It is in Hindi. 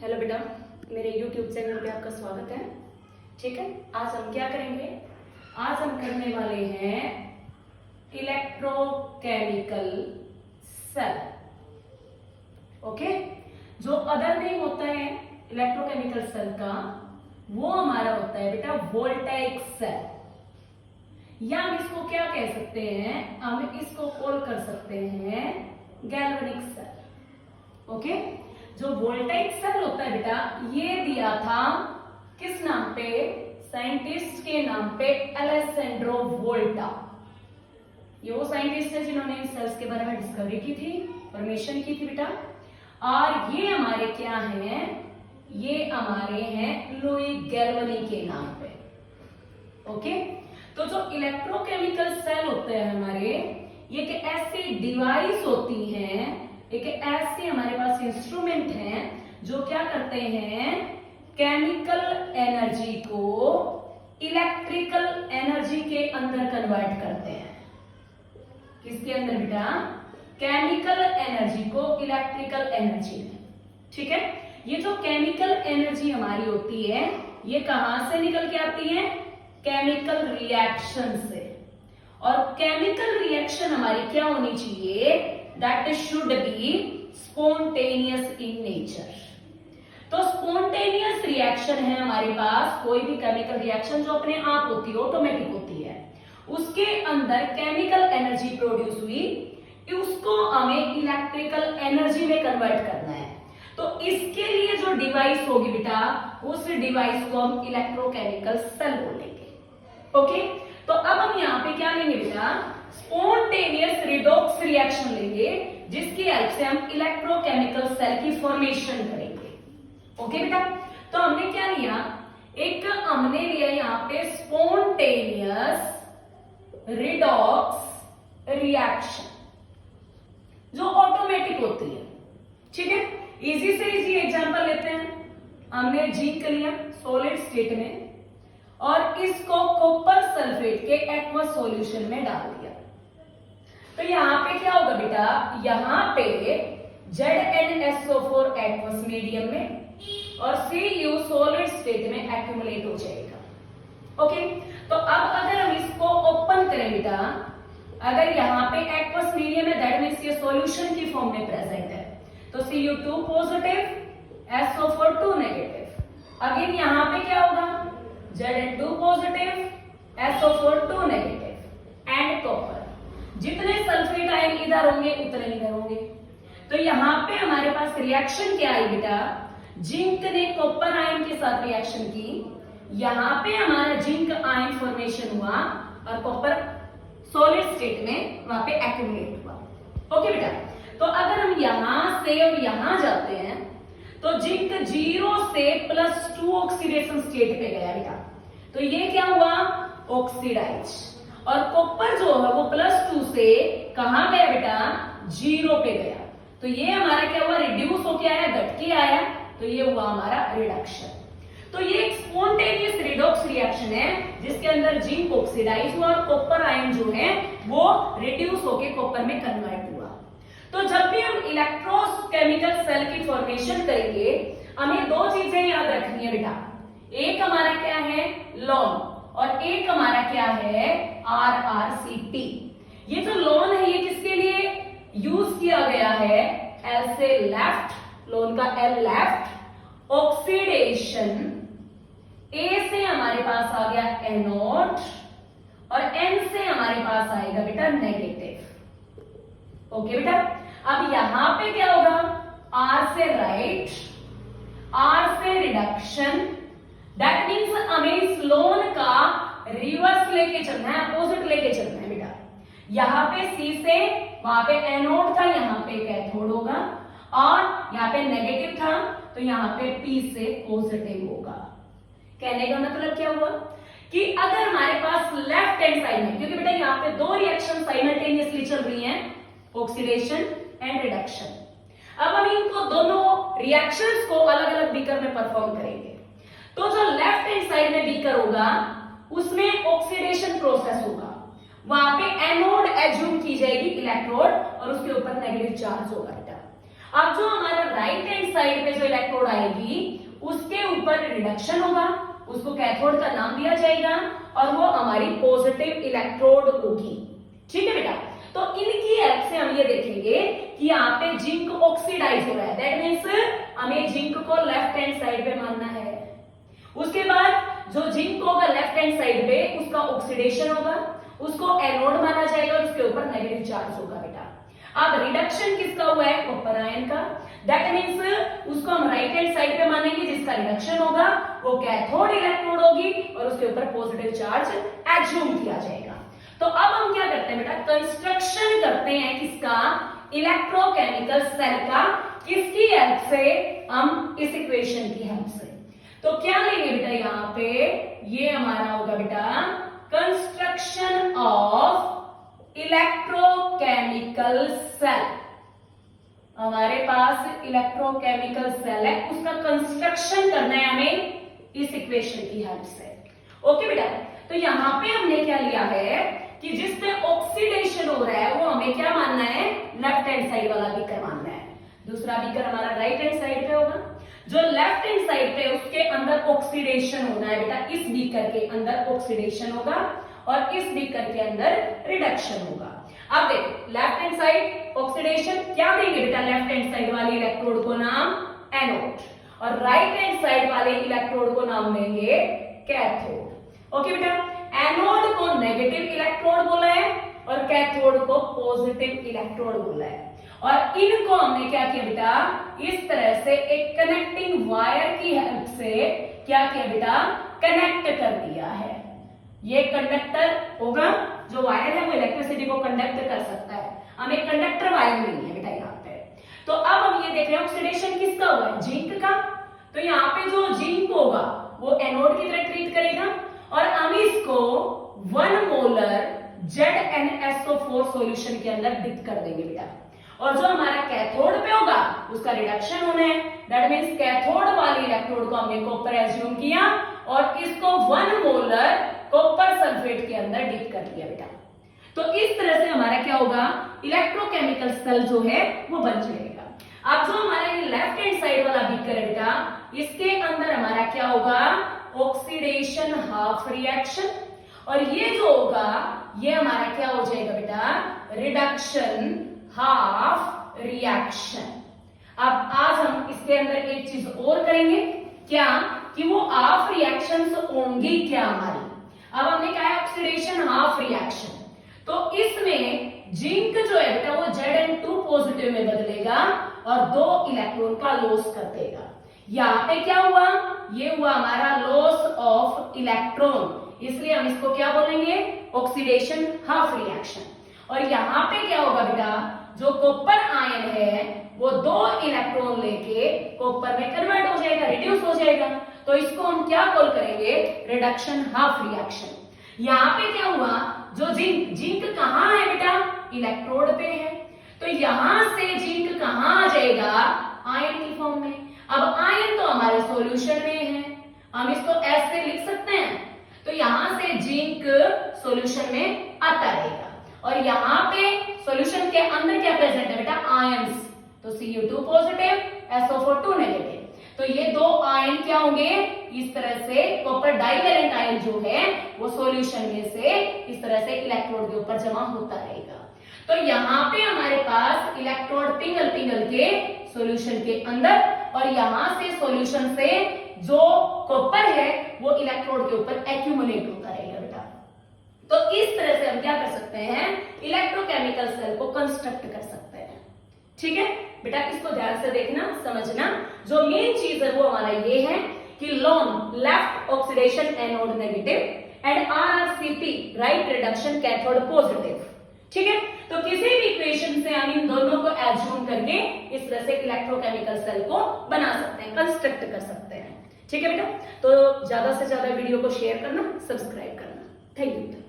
हेलो बेटा, मेरे YouTube चैनल पे आपका स्वागत है। ठीक है, आज हम क्या करेंगे? आज हम करने वाले हैं इलेक्ट्रोकेमिकल सेल। ओके, जो अदर नेम होता है इलेक्ट्रोकेमिकल सेल का, वो हमारा होता है बेटा वोल्टाइक सेल, या हम इसको क्या कह सकते हैं? हम इसको कॉल कर सकते हैं गैल्वेनिक सेल। ओके, जो वोल्टाइक सेल होता है बेटा, ये दिया था किस नाम पे? साइंटिस्ट के नाम पे, अलेसेंड्रो वोल्टा। ये वो साइंटिस्ट है जिन्होंने इन सेल्स के बारे में डिस्कवरी की थी, फॉर्मेशन की थी बेटा। और ये हमारे क्या हैं? ये हमारे हैं लुई गैल्वेनी के नाम पे। ओके, तो जो इलेक्ट्रोकेमिकल सेल होते हैं हमारे, ये एक ऐसी डिवाइस होती हैं, एक ऐसे हमारे पास इंस्ट्रूमेंट हैं जो क्या करते हैं? केमिकल एनर्जी को इलेक्ट्रिकल एनर्जी के अंदर कन्वर्ट करते हैं। किसके अंदर बेटा? केमिकल एनर्जी को इलेक्ट्रिकल एनर्जी में। ठीक है, ये जो केमिकल एनर्जी हमारी होती है, ये कहां से निकल के आती है? केमिकल रिएक्शन से। और केमिकल रिएक्शन हमारी क्या होनी चाहिए? That should be spontaneous in nature। तो स्पॉन्टेनियस रिएक्शन है हमारे पास, कोई भी केमिकल रिएक्शन जो अपने आप होती है, ऑटोमेटिक होती है, उसके अंदर केमिकल एनर्जी प्रोड्यूस हुई, उसको हमें इलेक्ट्रिकल एनर्जी में कन्वर्ट करना है। तो इसके लिए जो डिवाइस होगी बेटा, उस डिवाइस को हम इलेक्ट्रोकेमिकल सेल बोलेंगे। ओके, तो अब हम यहाँ पे क्या लेंगे बेटा? स्पॉन्टेनियस रिडॉक्स रिएक्शन लेंगे, जिसकी हेल्प से हम इलेक्ट्रोकेमिकल सेल की फॉर्मेशन करेंगे। ओके बेटा, तो हमने क्या लिया? एक हमने लिया यहाँ पे स्पॉन्टेनियस रिडॉक्स रिएक्शन, जो ऑटोमेटिक होती है। ठीक है, इजी से इजी एग्जांपल लेते हैं। हमने जिंक लिया सॉलिड स्टेट में, और इसको कॉपर सल्फेट के एक्वस सॉल्यूशन में डाल दिया। तो यहाँ पे क्या होगा बेटा? यहाँ पे ZnSO4 एक्वस मीडियम में और Cu सॉलिड स्टेट में एक्यूमुलेट हो जाएगा। ओके, तो अब अगर हम इसको ओपन करें बेटा, अगर यहाँ पे एक्वस मीडियम है, दैट मींस ये सॉल्यूशन की फॉर्म में प्रेजेंट है, तो Cu2 positive, SO4 2 negative. Again यहाँ पे क्या होगा? Zn2 positive, SO4 2 negative and copper. जितने सल्फेट आयन इधर होंगे उतने इधर होंगे। तो यहाँ पे हमारे पास रिएक्शन क्या आई बेटा? जिंक ने कॉपर आयन के साथ रिएक्शन की, यहाँ पे हमारा जिंक आयन फॉर्मेशन हुआ और कॉपर सॉलिड स्टेट में वहां पे एक्यूमुलेट हुआ। ओके बेटा, तो अगर हम यहां से और यहां जाते हैं, तो जिंक 0 से +2 ऑक्सीडेशन स्टेट पे गया बेटा, तो ये क्या हुआ? ऑक्सीडाइज। और कॉपर जो है वो +2 से कहां गया बेटा? 0 पे गया। तो ये हमारा क्या हुआ? रिड्यूस होके आया, घट के आया, तो ये हुआ हमारा रिडक्शन। तो ये एक स्पॉन्टेनियस रिडॉक्स रिएक्शन है, जिसके अंदर जिंक ऑक्सीडाइज हुआ और कॉपर आयन जो है वो रिड्यूस होके कॉपर में कन्वर्ट हुआ। तो जब भी हम इलेक्ट्रोकेमिकल सेल की फॉर्मेशन करेंगे, हमें दो चीजें याद रखनी है बेटा। एक हमारा क्या है? लॉन, और एक हमारा क्या है? RRCP। ये जो लॉन है, ये किसके लिए यूज किया गया है? L से लेफ्ट, लॉन का L लेफ्ट, ऑक्सीडेशन। A से हमारे पास आ गया एनोड, और N से हमारे पास आएगा बेटा नेगेटिव। ओके बेटा, अब यहां पे क्या होगा? R से राइट, R से रिडक्शन। दैट मीन्स हमें इस लोन का रिवर्स लेके चलना है, अपोजिट लेके चलना है बेटा। यहाँ पे C से वहां पे एनोड था, यहाँ पे कैथोड होगा, और यहाँ पे नेगेटिव था, तो यहाँ पे P से पॉजिटिव होगा। कहने का मतलब क्या हुआ? कि अगर हमारे पास लेफ्ट हैंड साइड में, क्योंकि बेटा यहाँ पे दो रिएक्शन साइमल्टेनियसली चल रही हैं, ऑक्सीडेशन एंड रिडक्शन। अब हम इनको दोनों रिएक्शंस को अलग अलग बीकर में परफॉर्म करेंगे। तो जो लेफ्ट हैंड साइड में बीकर होगा, उसमें ऑक्सीडेशन प्रोसेस होगा, वहां पे एनोड एज्यूम की जाएगी इलेक्ट्रोड, और उसके ऊपर नेगेटिव चार्ज होगा बेटा। अब जो हमारा राइट हैंड साइड पे जो इलेक्ट्रोड आएगी उसके ऊपर रिडक्शन होगा, उसको कैथोड का नाम दिया जाएगा और वो हमारी पॉजिटिव इलेक्ट्रोड होगी। ठीक है बेटा, तो इनकी हेल्प से हम ये देखेंगे कि यहाँ पे जिंक ऑक्सीडाइज हो रहा है, दैट मीन्स हमें जिंक को लेफ्ट हैंड साइड पे मानना है। उसके बाद जो जिंक होगा लेफ्ट हैंड साइड पे उसका ऑक्सीडेशन होगा, उसको एनोड माना जाएगा और उसके ऊपर नेगेटिव चार्ज होगा बेटा। अब रिडक्शन किसका हुआ है? कॉपर आयन का, दैट मीन्स उसको हम राइट हैंड साइड पे मानेंगे, जिसका रिडक्शन होगा वो कैथोड इलेक्ट्रोड होगी और उसके ऊपर पॉजिटिव चार्ज एज्यूम किया जाएगा। तो अब हम क्या करते हैं बेटा, कंस्ट्रक्शन करते हैं किसका? इलेक्ट्रोकेमिकल सेल का। किसकी हेल्प से? हम इस इक्वेशन की हेल्प से। तो क्या लेंगे बेटा यहाँ पे, ये हमारा होगा बेटा कंस्ट्रक्शन ऑफ इलेक्ट्रोकेमिकल सेल। हमारे पास इलेक्ट्रोकेमिकल सेल है, उसका कंस्ट्रक्शन करना है हमें इस इक्वेशन की हेल्प से। ओके बेटा, तो यहां पे हमने क्या लिया है कि जिसपे ऑक्सीडेशन हो रहा है वो हमें क्या मानना है? लेफ्ट हैंड साइड वाला बीकर मानना है। दूसरा बीकर हमारा राइट हैंड साइड पे होगा। जो लेफ्ट हैंड साइड पे उसके अंदर ऑक्सीडेशन होना है बेटा, इस बीकर के अंदर ऑक्सीडेशन होगा और इस बीकर के अंदर रिडक्शन होगा। अब देखो लेफ्ट हैंड साइड ऑक्सीडेशन, क्या देंगे बेटा लेफ्ट हैंड साइड वाले इलेक्ट्रोड को नाम? एनोड, और राइट हैंड साइड वाले इलेक्ट्रोड को नाम देंगे कैथोड। ओके बेटा, एनोड को नेगेटिव इलेक्ट्रोड बोला है और कैथोड को पॉजिटिव इलेक्ट्रोड बोला है। और इनको हमने क्या किया बेटा, इस तरह से एक कनेक्टिंग वायर की हेल्प से क्या किया बेटा, कनेक्ट कर दिया है। ये कंडक्टर होगा, जो वायर है वो इलेक्ट्रिसिटी को कंडक्ट कर सकता है, हमें कंडक्टर वायर नहीं है बेटा यहाँ पे। तो अब हम ये देख रहे हैं ऑक्सीडेशन किसका हुआ है? जिंक का। तो यहाँ पे जो जिंक होगा वो एनोड की तरह ट्रीट करेगा और हम इसको 1 मोलर ZnSO4 सॉल्यूशन के अंदर डिप कर देंगे बेटा। और जो हमारा कैथोड पे होगा उसका रिडक्शन होना है, दैट मींस कैथोड वाली इलेक्ट्रोड को हमने कॉपर एज्यूम किया और इसको 1 मोलर कॉपर सल्फेट के अंदर डिप कर दिया बेटा। तो इस तरह से हमारा क्या होगा, इलेक्ट्रोकेमिकल सेल जो है वो बन जाएगा। अब जो हमारा ये लेफ्ट हैंड साइड वाला बीकर है बेटा, इसके अंदर हमारा क्या होगा, ऑक्सीडेशन हाफ रिएक्शन, और ये जो होगा ये हमारा क्या हो जाएगा बेटा, रिडक्शन हाफ रिएक्शन। अब आज हम इसके अंदर एक चीज और करेंगे, क्या कि वो हाफ रिएक्शंस होंगी क्या हमारी। अब हमने कहा है ऑक्सीडेशन हाफ रिएक्शन, तो इसमें जिंक जो है बेटा वो Zn2 पॉजिटिव में बदलेगा और 2 इलेक्ट्रॉन का लॉस कर देगा। यहाँ पे क्या हुआ, ये हुआ हमारा लॉस ऑफ इलेक्ट्रॉन, इसलिए हम इसको क्या बोलेंगे, ऑक्सीडेशन हाफ रिएक्शन। और यहाँ पे क्या होगा बेटा, जो कॉपर आयन है वो 2 इलेक्ट्रॉन लेके कॉपर में कन्वर्ट हो जाएगा, रिड्यूस हो जाएगा, तो इसको हम क्या कॉल करेंगे, रिडक्शन हाफ रिएक्शन। यहाँ पे क्या हुआ, जो जिंक कहाँ है बेटा, इलेक्ट्रोड पे है, तो यहां से जिंक कहाँ आ जाएगा, आयन की फॉर्म में। अब आयन तो हमारे सॉल्यूशन में है, हम इसको ऐसे लिख सकते हैं, तो यहां से जिंक सॉल्यूशन में आता रहेगा और यहाँ पे सॉल्यूशन के अंदर क्या प्रेजेंट है बेटा, आयंस, तो Cu2 पॉजिटिव, SO4 नेगेटिव, तो ये 2 आयन क्या होंगे, इस तरह से कॉपर डाइवैलेंट आयन जो है वो सॉल्यूशन में से इस तरह से इलेक्ट्रोड के ऊपर जमा होता रहेगा। तो यहाँ पे हमारे पास इलेक्ट्रोड पिघल पिघल के सॉल्यूशन के अंदर और यहाँ से सॉल्यूशन से जो कॉपर है वो इलेक्ट्रोड के ऊपर एक्यूमुलेट होता रहेगा बेटा। तो इस तरह से हम क्या कर सकते हैं, इलेक्ट्रोकेमिकल सेल को कंस्ट्रक्ट कर सकते हैं। ठीक है बेटा, इसको ध्यान से देखना समझना। जो मेन चीज है वो हमारा ये है कि lawn left oxidation anode negative and RRCP right reduction cathode positive. ठीक है, तो किसी भी इक्वेशन से हम इन दोनों को एज्यूम करके इस तरह से इलेक्ट्रोकेमिकल सेल को बना सकते हैं, कंस्ट्रक्ट कर सकते हैं। ठीक है बेटा, तो ज्यादा से ज्यादा वीडियो को शेयर करना, सब्सक्राइब करना। Thank you.